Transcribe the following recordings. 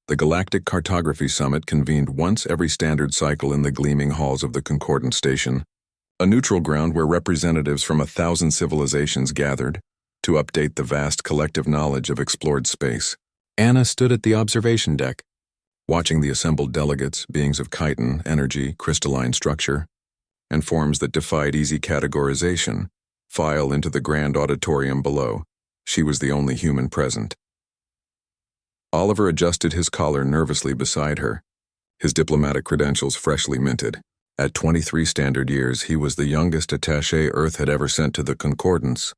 The Galactic Cartography Summit convened once every standard cycle in the gleaming halls of the Concordant Station, a neutral ground where representatives from 1,000 civilizations gathered to update the vast collective knowledge of explored space. Anna stood at the observation deck, watching the assembled delegates, beings of chitin, energy, crystalline structure, and forms that defied easy categorization, file into the grand auditorium below. She was the only human present. Oliver adjusted his collar nervously beside her, his diplomatic credentials freshly minted. At 23 standard years, he was the youngest attaché Earth had ever sent to the Concordance,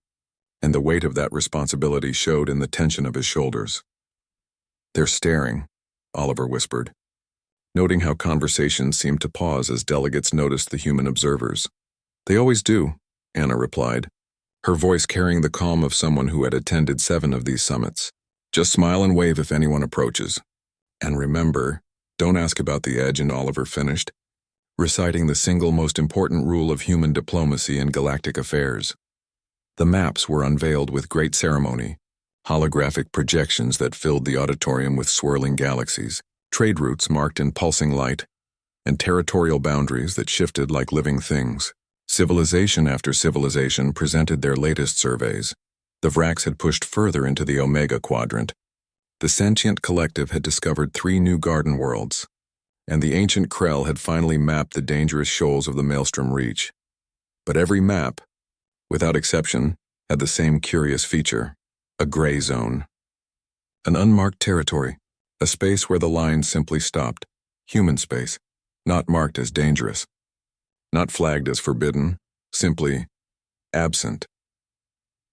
and the weight of that responsibility showed in the tension of his shoulders. "They're staring," Oliver whispered, noting how conversations seemed to pause as delegates noticed the human observers. "They always do," Anna replied, her voice carrying the calm of someone who had attended 7 of these summits. "Just smile and wave if anyone approaches. And remember, don't ask about the edge," and Oliver finished, reciting the single most important rule of human diplomacy in galactic affairs. The maps were unveiled with great ceremony, holographic projections that filled the auditorium with swirling galaxies, trade routes marked in pulsing light, and territorial boundaries that shifted like living things. Civilization after civilization presented their latest surveys. The Vracs had pushed further into the Omega Quadrant. The sentient collective had discovered 3 new garden worlds, and the ancient Krell had finally mapped the dangerous shoals of the Maelstrom Reach. But every map, without exception, had the same curious feature: a gray zone. An unmarked territory, a space where the line simply stopped. Human space, not marked as dangerous, not flagged as forbidden, simply absent.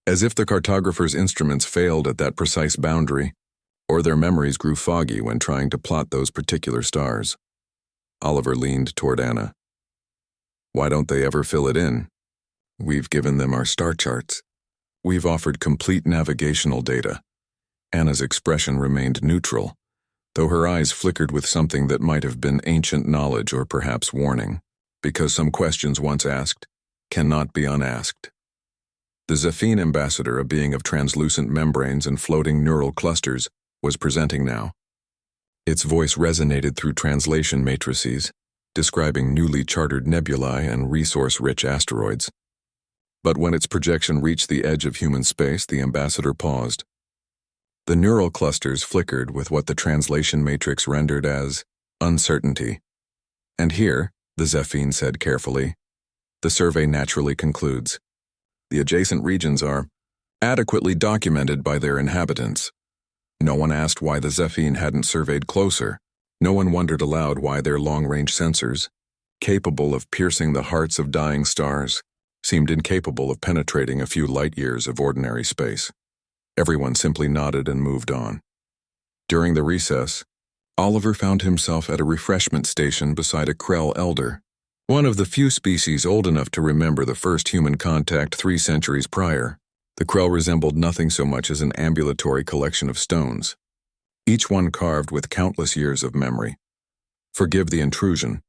As if the cartographers' instruments failed at that precise boundary, or their memories grew foggy when trying to plot those particular stars. Oliver leaned toward Anna. "Why don't they ever fill it in? We've given them our star charts. We've offered complete navigational data." Anna's expression remained neutral, though her eyes flickered with something that might have been ancient knowledge or perhaps warning, because some questions once asked cannot be unasked. The Zephine ambassador, a being of translucent membranes and floating neural clusters, was presenting now. Its voice resonated through translation matrices, describing newly charted nebulae and resource-rich asteroids. But when its projection reached the edge of human space, the ambassador paused. The neural clusters flickered with what the translation matrix rendered as uncertainty. "And here," the Zephine said carefully, "the survey naturally concludes. The adjacent regions are adequately documented by their inhabitants." No one asked why the Zephine hadn't surveyed closer. No one wondered aloud why their long-range sensors, capable of piercing the hearts of dying stars, seemed incapable of penetrating a few light-years of ordinary space. Everyone simply nodded and moved on. During the recess, Oliver found himself at a refreshment station beside a Krell elder, one of the few species old enough to remember the first human contact 3 centuries prior. The Krell resembled nothing so much as an ambulatory collection of stones, each one carved with countless years of memory. "Forgive the intrusion,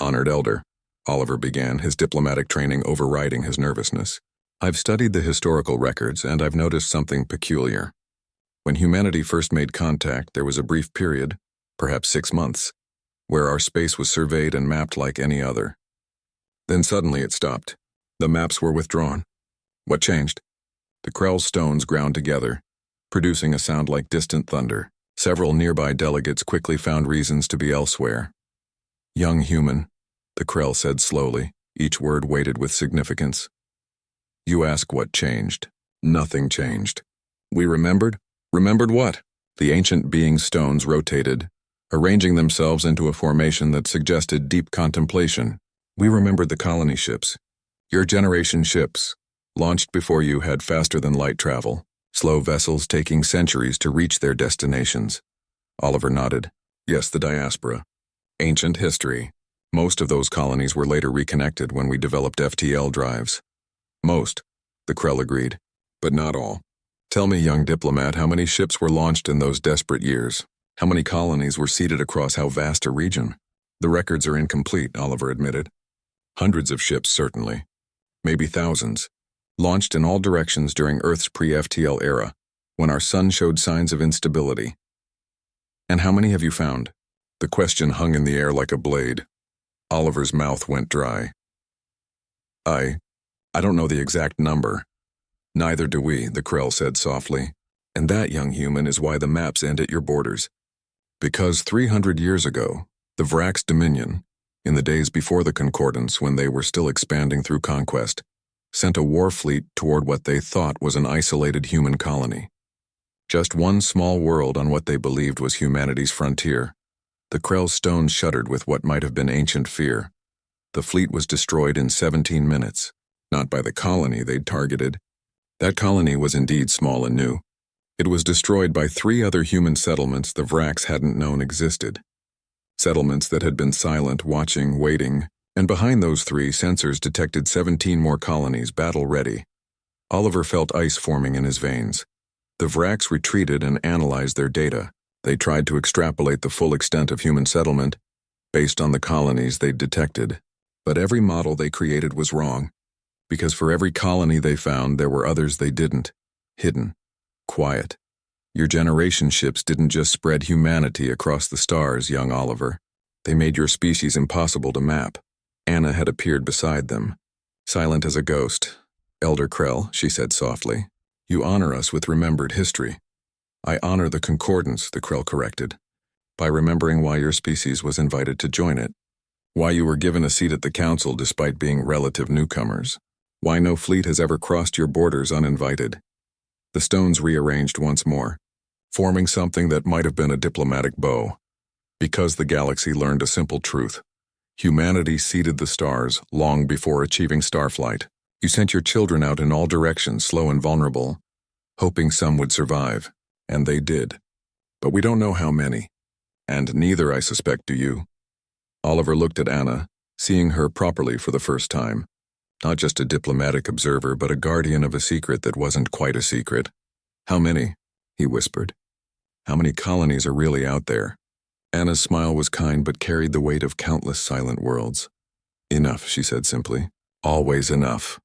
honored elder," Oliver began, his diplomatic training overriding his nervousness. "I've studied the historical records, and I've noticed something peculiar. When humanity first made contact, there was a brief period, perhaps 6 months, where our space was surveyed and mapped like any other. Then suddenly it stopped. The maps were withdrawn. What changed?" The Krell's stones ground together, producing a sound like distant thunder. Several nearby delegates quickly found reasons to be elsewhere. "Young human," the Krell said slowly, each word weighted with significance. "You ask what changed. Nothing changed. We remembered? Remembered what?" The ancient being's stones rotated, arranging themselves into a formation that suggested deep contemplation. "We remembered the colony ships. Your generation ships, launched before you, had faster-than-light travel, slow vessels taking centuries to reach their destinations." Oliver nodded. "Yes, the diaspora. Ancient history. Most of those colonies were later reconnected when we developed FTL drives." "Most," the Krell agreed, "but not all. Tell me, young diplomat, how many ships were launched in those desperate years? How many colonies were seeded across how vast a region?" "The records are incomplete," Oliver admitted. "Hundreds of ships, certainly. Maybe thousands. Launched in all directions during Earth's pre-FTL era, when our sun showed signs of instability. And how many have you found? The question hung in the air like a blade. Oliver's mouth went dry. I don't know the exact number. Neither do we, the Krell said softly. And that, young human, is why the maps end at your borders. Because 300 years ago, the Vrax Dominion, in the days before the Concordance when they were still expanding through conquest, sent a war fleet toward what they thought was an isolated human colony. Just one small world on what they believed was humanity's frontier. The Krell's stones shuddered with what might have been ancient fear. The fleet was destroyed in 17 minutes, not by the colony they'd targeted. That colony was indeed small and new. It was destroyed by 3 other human settlements the Vrax hadn't known existed. Settlements that had been silent, watching, waiting, and behind those 3, sensors detected 17 more colonies battle-ready. Oliver felt ice forming in his veins. The Vrax retreated and analyzed their data. They tried to extrapolate the full extent of human settlement based on the colonies they'd detected. But every model they created was wrong, because for every colony they found, there were others they didn't. Hidden. Quiet. Your generation ships didn't just spread humanity across the stars, young Oliver. They made your species impossible to map. Anna had appeared beside them, silent as a ghost. Elder Krell, she said softly, you honor us with remembered history. I honor the Concordance, the Krell corrected, by remembering why your species was invited to join it, why you were given a seat at the council despite being relative newcomers, why no fleet has ever crossed your borders uninvited. The stones rearranged once more, forming something that might have been a diplomatic bow. Because the galaxy learned a simple truth. Humanity seeded the stars long before achieving starflight. You sent your children out in all directions, slow and vulnerable, hoping some would survive, and they did. But we don't know how many, and neither, I suspect, do you. Oliver looked at Anna, seeing her properly for the first time. Not just a diplomatic observer, but a guardian of a secret that wasn't quite a secret. How many? He whispered. How many colonies are really out there? Anna's smile was kind but carried the weight of countless silent worlds. Enough, she said simply. Always enough.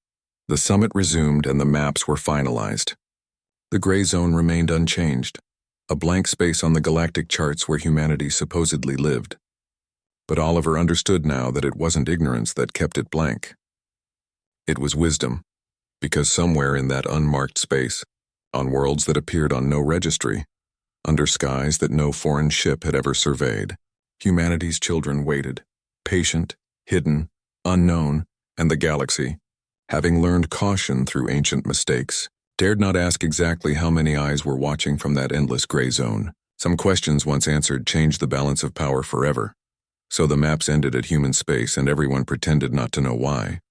The summit resumed and the maps were finalized. The gray zone remained unchanged, a blank space on the galactic charts where humanity supposedly lived. But Oliver understood now that it wasn't ignorance that kept it blank. It was wisdom, because somewhere in that unmarked space, on worlds that appeared on no registry, under skies that no foreign ship had ever surveyed, humanity's children waited, patient, hidden, unknown, and the galaxy, having learned caution through ancient mistakes, dared not ask exactly how many eyes were watching from that endless gray zone. Some questions once answered changed the balance of power forever. So the maps ended at human space and everyone pretended not to know why.